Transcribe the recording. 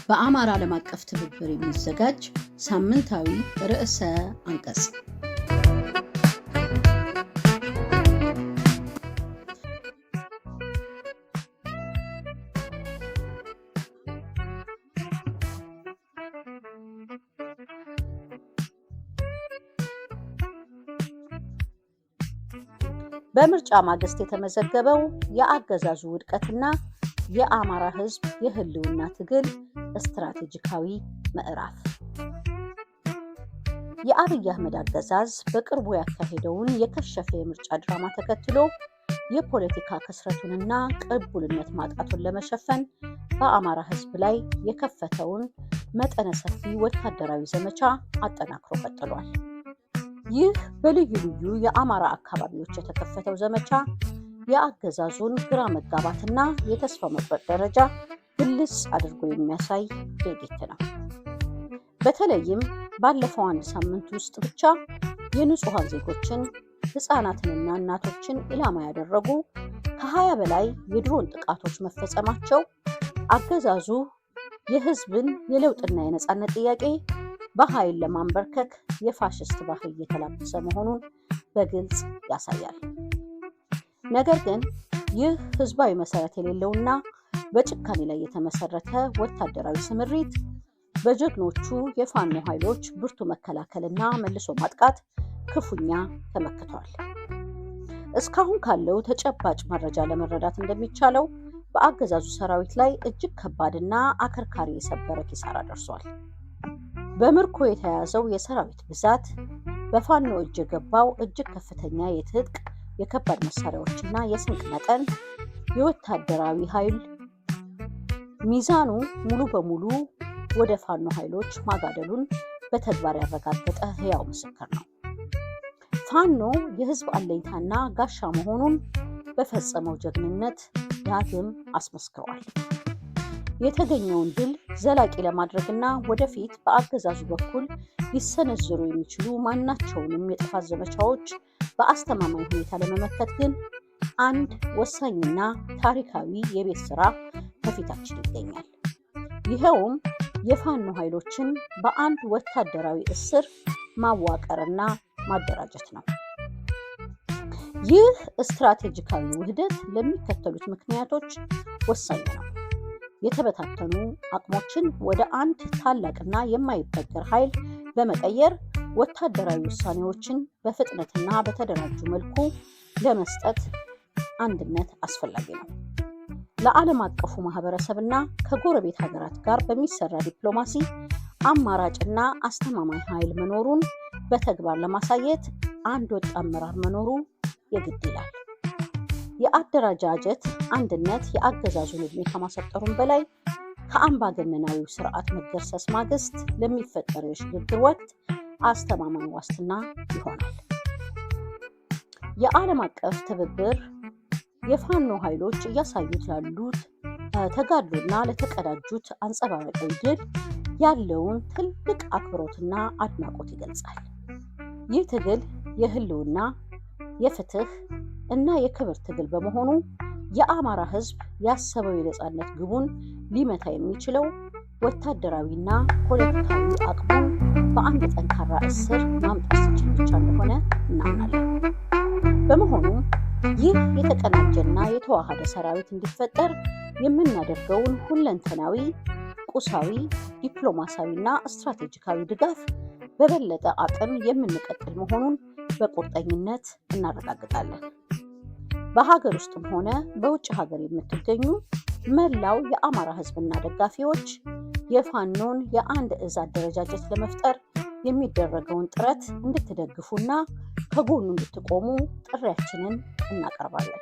በአማራ ዓለም አቀፍ ትብብር የሚዘጋጅ ሳምንታዊ ርዕሰ አንቀጽ። በምርጫ ማግስት የተመዘገበው የአገዛዙ ውድቀትና የአማራ ሕዝብ የህልውና ትግል ስትራቴጂካዊ ምዕራፍ። የአብይ አህመድ አገዛዝ በቅርቡ ያካሄደውን የከሸፈ የምርጫ ድራማ ተከትሎ የፖለቲካ ክስረቱንና ቅቡልነት ማጣቱን ለመሸፈን በአማራ ሕዝብ ላይ የከፈተውን መጠነ ሰፊ ወታደራዊ ዘመቻ አጠናክሮ ቀጥሏል። ይህ በልዩ ልዩ የአማራ አካባቢዎች የተከፈተው ዘመቻ የአገዛዙን ግራ መጋባትና የተስፋ መቁረጥ ደረጃ ግልጽ አድርጎ የሚያሳይ ድርጊት ነው። በተለይም ባለፈው አንድ ሳምንት ውስጥ ብቻ የንጹሐን ዜጎችን ህፃናትንና እናቶችን ኢላማ ያደረጉ ከ20 በላይ የድሮን ጥቃቶች መፈጸማቸው አገዛዙ የህዝብን የለውጥና የነፃነት ጥያቄ በኃይል ለማንበርከክ የፋሽስት ባህል እየተላበሰ መሆኑን በግልጽ ያሳያል። ነገር ግን ይህ ህዝባዊ መሰረት የሌለውና በጭካኔ ላይ የተመሰረተ ወታደራዊ ስምሪት በጀግኖቹ የፋኖ ኃይሎች ብርቱ መከላከልና መልሶ ማጥቃት ክፉኛ ተመክቷል። እስካሁን ካለው ተጨባጭ መረጃ ለመረዳት እንደሚቻለው በአገዛዙ ሰራዊት ላይ እጅግ ከባድና አከርካሪ የሰበረ ኪሳራ ደርሷል። በምርኮ የተያዘው የሰራዊት ብዛት፣ በፋኖ እጅ የገባው እጅግ ከፍተኛ የትጥቅ የከባድ መሳሪያዎችና የስንቅ መጠን የወታደራዊ ኃይል ሚዛኑ ሙሉ በሙሉ ወደ ፋኖ ኃይሎች ማጋደሉን በተግባር ያረጋገጠ ሕያው ምስክር ነው። ፋኖ የህዝብ አለኝታና ጋሻ መሆኑን በፈጸመው ጀግንነት ዳግም አስመስክሯል። የተገኘውን ድል ዘላቂ ለማድረግና ወደፊት በአገዛዙ በኩል ሊሰነዘሩ የሚችሉ ማናቸውንም የጥፋት ዘመቻዎች በአስተማማኝ ሁኔታ ለመመከት ግን አንድ ወሳኝና ታሪካዊ የቤት ስራ ከፊታችን ይገኛል። ይኸውም የፋኖ ኃይሎችን በአንድ ወታደራዊ እስር ማዋቀርና ማደራጀት ነው። ይህ ስትራቴጂካዊ ውህደት ለሚከተሉት ምክንያቶች ወሳኝ ነው። የተበታተኑ አቅሞችን ወደ አንድ ታላቅና የማይበገር ኃይል በመቀየር ወታደራዊ ውሳኔዎችን በፍጥነትና በተደራጁ መልኩ ለመስጠት አንድነት አስፈላጊ ነው። ለዓለም አቀፉ ማህበረሰብና ከጎረቤት ሀገራት ጋር በሚሰራ ዲፕሎማሲ አማራጭና አስተማማኝ ኃይል መኖሩን በተግባር ለማሳየት አንድ ወጥ አመራር መኖሩ የግድ ይላል። የአደረጃጀት አንድነት የአገዛዙን ዕድሜ ከማሳጠሩም በላይ ከአምባገነናዊው ስርዓት መገርሰስ ማግስት ለሚፈጠረው የሽግግር ወቅት አስተማማኝ ዋስትና ይሆናል። የዓለም አቀፍ ትብብር የፋኖ ኃይሎች እያሳዩት ላሉት ተጋድሎና ለተቀዳጁት አንጸባራቂ ድል ያለውን ትልቅ አክብሮትና አድናቆት ይገልጻል። ይህ ትግል የህልውና፣ የፍትህ እና የክብር ትግል በመሆኑ የአማራ ህዝብ ያሰበው የነፃነት ግቡን ሊመታ የሚችለው ወታደራዊና ፖለቲካዊ አቅሙን በአንድ ጠንካራ እስር ማምጣት ሲችል ብቻ እንደሆነ እናምናለን። በመሆኑም ይህ የተቀናጀና የተዋሃደ ሰራዊት እንዲፈጠር የምናደርገውን ሁለንተናዊ፣ ቁሳዊ፣ ዲፕሎማሲያዊና ስትራቴጂካዊ ድጋፍ በበለጠ አቅም የምንቀጥል መሆኑን በቁርጠኝነት እናረጋግጣለን። በሀገር ውስጥም ሆነ በውጭ ሀገር የምትገኙ መላው የአማራ ህዝብና ደጋፊዎች የፋኖን የአንድ እዝ አደረጃጀት ለመፍጠር የሚደረገውን ጥረት እንድትደግፉና ከጎኑ እንድትቆሙ ጥሪያችንን እናቀርባለን።